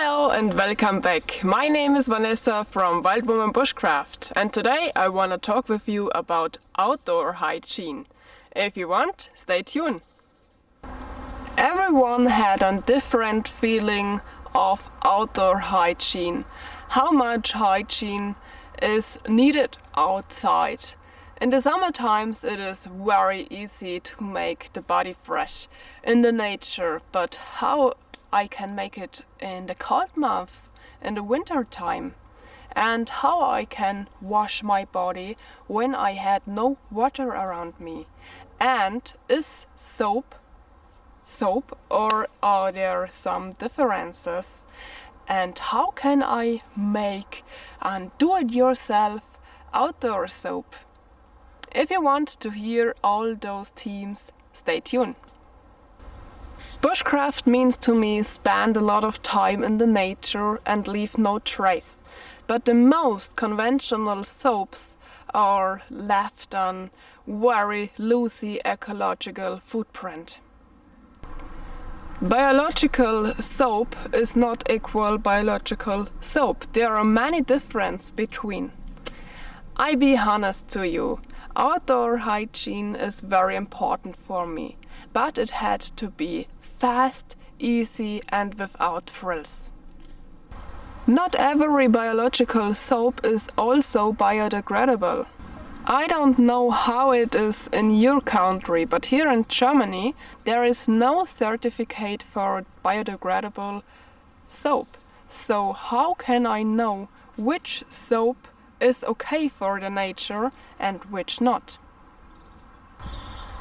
Hello and welcome back. My name is Vanessa from Wild Woman Bushcraft, and today I want to talk with you about outdoor hygiene. If you want, stay tuned. Everyone had a different feeling of outdoor hygiene. How much hygiene is needed outside. In the summer times it is very easy to make the body fresh in the nature, but how I can make it in the cold months, in the winter time, and how I can wash my body when I had no water around me. And is soap or are there some differences? And how can I make and do it yourself outdoor soap? If you want to hear all those themes, stay tuned. Bushcraft means to me spend a lot of time in the nature and leave no trace. But the most conventional soaps are left on very loosey ecological footprint. Biological soap is not equal biological soap. There are many differences between. I be honest to you, outdoor hygiene is very important for me, but it had to be fast, easy and without frills. Not every biological soap is also biodegradable. I don't know how it is in your country, but here in Germany there is no certificate for biodegradable soap. So how can I know which soap is okay for the nature and which not?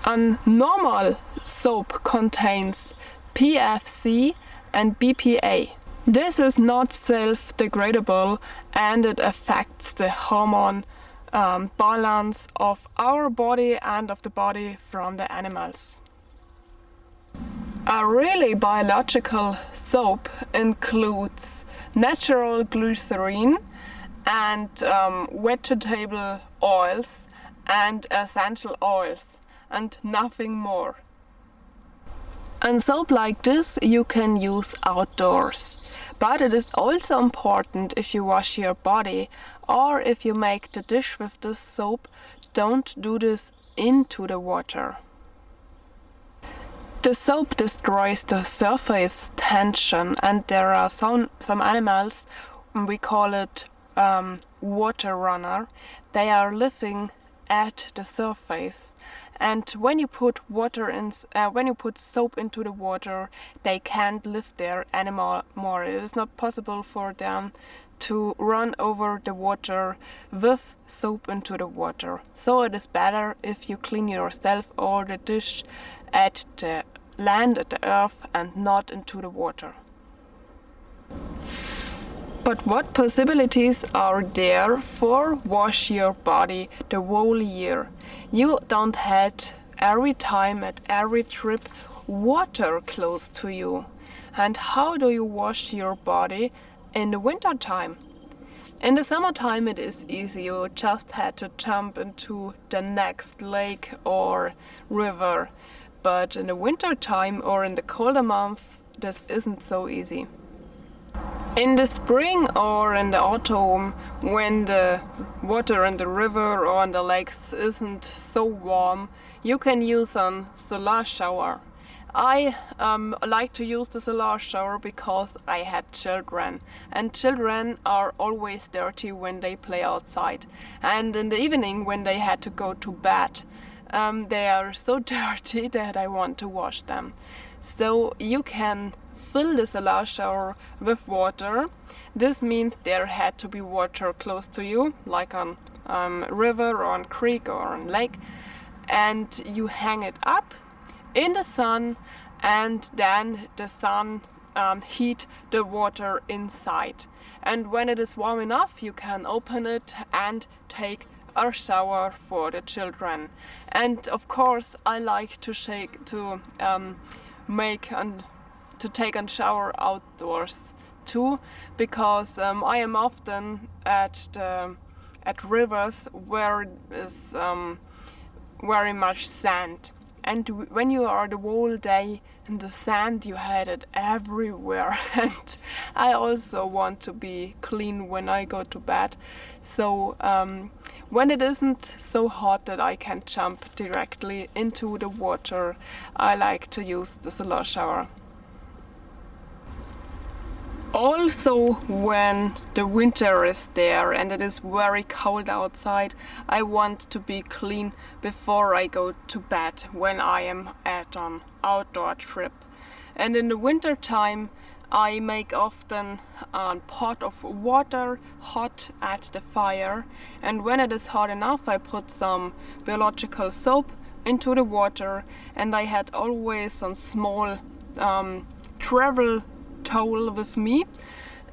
A normal soap contains PFC and BPA. This is not self-degradable and it affects the hormone balance of our body and of the body from the animals. A really biological soap includes natural glycerin and vegetable oils and essential oils and nothing more. And soap like this you can use outdoors. But it is also important if you wash your body or if you make the dish with this soap, don't do this into the water. The soap destroys the surface tension and there are some animals, we call it water runner, they are living at the surface. And when you put soap into the water, they can't live there anymore. It is not possible for them to run over the water with soap into the water. So it is better if you clean yourself or the dish at the land, at the earth, and not into the water. But what possibilities are there for wash your body the whole year? You don't have every time at every trip water close to you. And how do you wash your body in the winter time? In the summertime it is easy, you just had to jump into the next lake or river. But in the winter time or in the colder months this isn't so easy. In the spring or in the autumn, when the water in the river or in the lakes isn't so warm, you can use a solar shower. I like to use the solar shower because I had children, and children are always dirty when they play outside. And in the evening when they had to go to bed, they are so dirty that I want to wash them. So you can fill the solar shower with water. This means there had to be water close to you, like on river or on creek or on lake, and you hang it up in the sun, and then the sun heat the water inside. And when it is warm enough, you can open it and take a shower for the children. And of course, I like to take a shower outdoors too, because I am often at rivers where is very much sand, and when you are the whole day in the sand, you had it everywhere. And I also want to be clean when I go to bed. So when it isn't so hot that I can jump directly into the water, I like to use the slow shower. Also, when the winter is there and it is very cold outside, I want to be clean before I go to bed when I am at an outdoor trip. And in the winter time, I make often a pot of water hot at the fire, and when it is hot enough, I put some biological soap into the water, and I had always a small travel towel with me,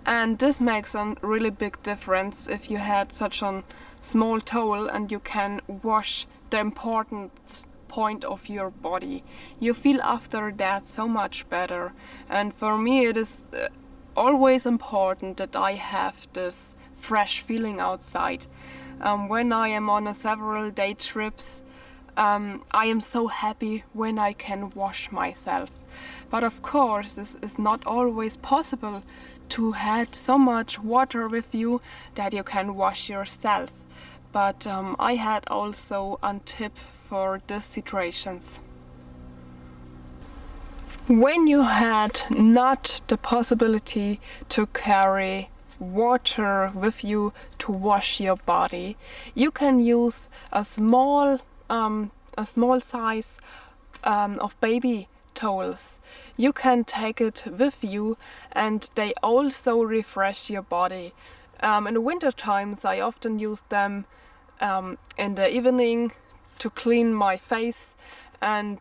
and this makes a really big difference if you had such a small towel and you can wash the important point of your body. You feel after that so much better, and for me it is always important that I have this fresh feeling outside. When I am on a several day trips, I am so happy when I can wash myself. But of course, this is not always possible to have so much water with you that you can wash yourself. But I had also a tip for these situations. When you had not the possibility to carry water with you to wash your body, you can use a small size of baby towels. You can take it with you, and they also refresh your body. In the winter times, I often use them in the evening to clean my face, and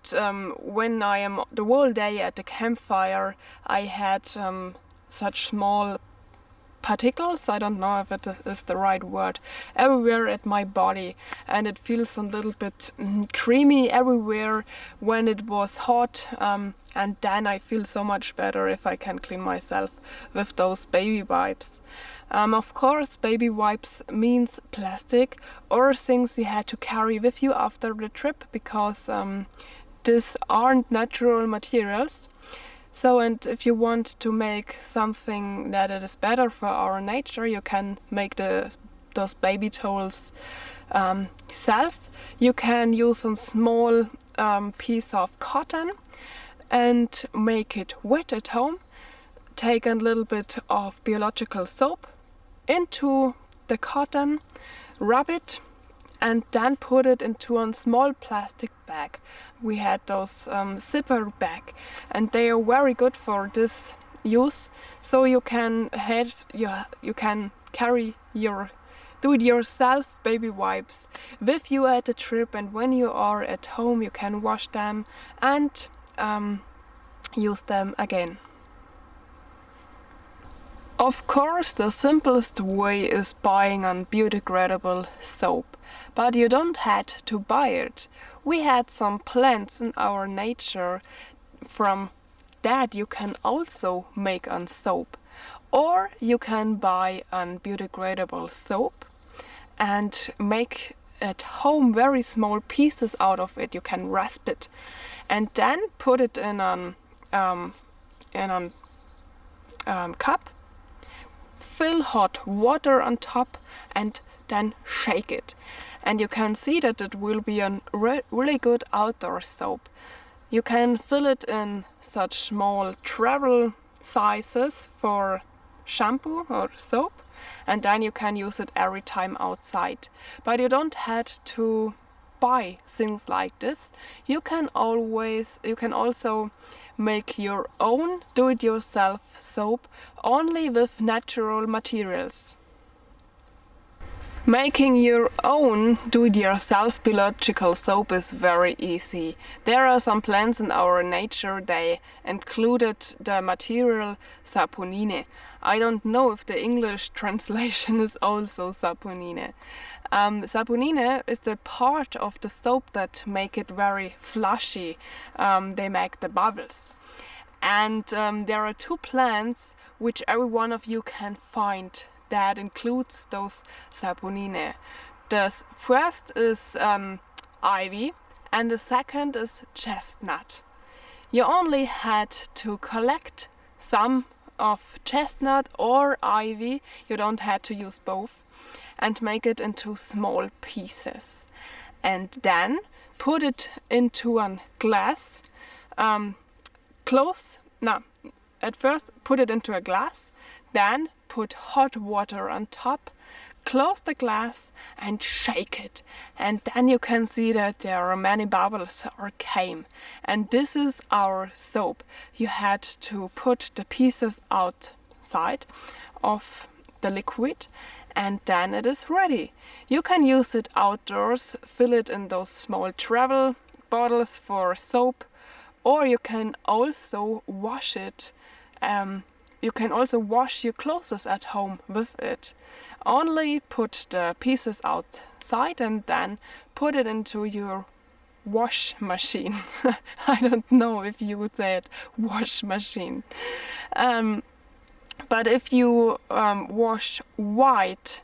when I am the whole day at the campfire, I had such small particles, I don't know if it is the right word, everywhere at my body, and it feels a little bit creamy everywhere when it was hot, and then I feel so much better if I can clean myself with those baby wipes. Of course, baby wipes means plastic or things you had to carry with you after the trip, because these aren't natural materials. So, and if you want to make something that it is better for our nature, you can make those baby towels self. You can use a small piece of cotton and make it wet at home. Take a little bit of biological soap into the cotton, rub it, and then put it into a small plastic bag. We had those zipper bag, and they are very good for this use. So you can carry your do-it-yourself baby wipes with you at the trip, and when you are at home, you can wash them and use them again. Of course, the simplest way is buying a biodegradable soap, but you don't have to buy it. We had some plants in our nature, from that you can also make a soap. Or you can buy a biodegradable soap and make at home very small pieces out of it. You can rasp it and then put it in a cup. Fill hot water on top and then shake it, and you can see that it will be a really good outdoor soap. You can fill it in such small travel sizes for shampoo or soap, and then you can use it every time outside. But you don't have to buy things like this. You can also make your own do-it-yourself soap only with natural materials. Making your own do-it-yourself biological soap is very easy. There are some plants in our nature, they included the material saponine. I don't know if the English translation is also saponine. Saponine is the part of the soap that make it very flashy. They make the bubbles. And there are two plants which every one of you can find that includes those saponine. The first is ivy, and the second is chestnut. You only had to collect some of chestnut or ivy, you don't have to use both, and make it into small pieces. And then put it into a glass, at first put it into a glass, then put hot water on top, close the glass and shake it, and then you can see that there are many bubbles or came, and this is our soap. You had to put the pieces outside of the liquid and then it is ready. You can use it outdoors, fill it in those small travel bottles for soap, or you can also wash it. You can also wash your clothes at home with it. Only put the pieces outside and then put it into your wash machine. I don't know if you would say it wash machine. But if you wash white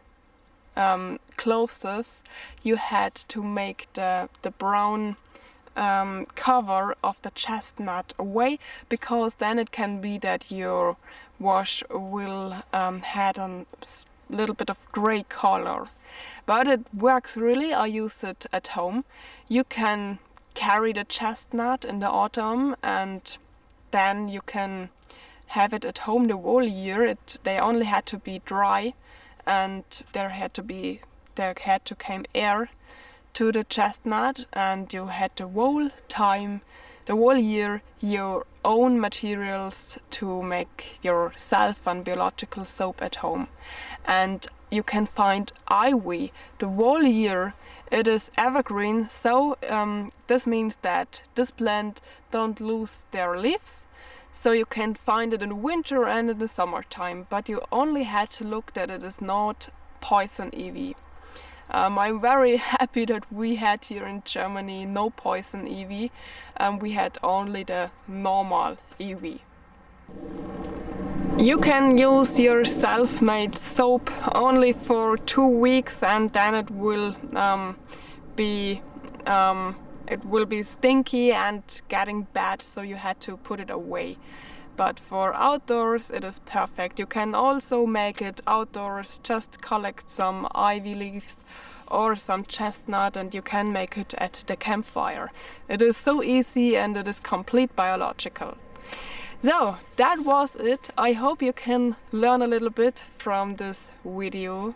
clothes, you had to make the brown cover of the chestnut away, because then it can be that your wash will have a little bit of gray color. But it works really. I use it at home. You can carry the chestnut in the autumn and then you can have it at home the whole year. They only had to be dry, and there had to come air to the chestnut, and you had the whole year, your own materials to make yourself a biological soap at home. And you can find ivy the whole year. It is evergreen, so this means that this plant don't lose their leaves. So you can find it in the winter and in the summertime, but you only had to look that it is not poison ivy. I'm very happy that we had here in Germany no poison ivy. We had only the normal ivy. You can use your self-made soap only for 2 weeks, and then it will be stinky and getting bad, so you had to put it away. But for outdoors it is perfect. You can also make it outdoors, just collect some ivy leaves or some chestnut and you can make it at the campfire. It is so easy and it is complete biological. So that was it. I hope you can learn a little bit from this video,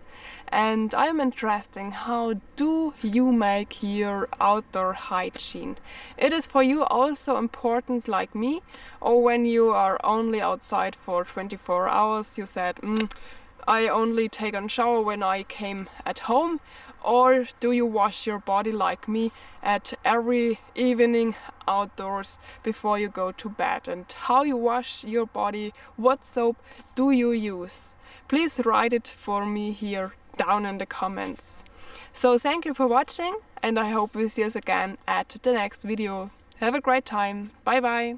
and I'm interested how do you make your outdoor hygiene. It is for you also important like me, or when you are only outside for 24 hours you said I only take a shower when I came at home, or do you wash your body like me at every evening outdoors before you go to bed? And how you wash your body, what soap do you use? Please write it for me here down in the comments. So thank you for watching, and I hope we see us again at the next video. Have a great time. Bye bye.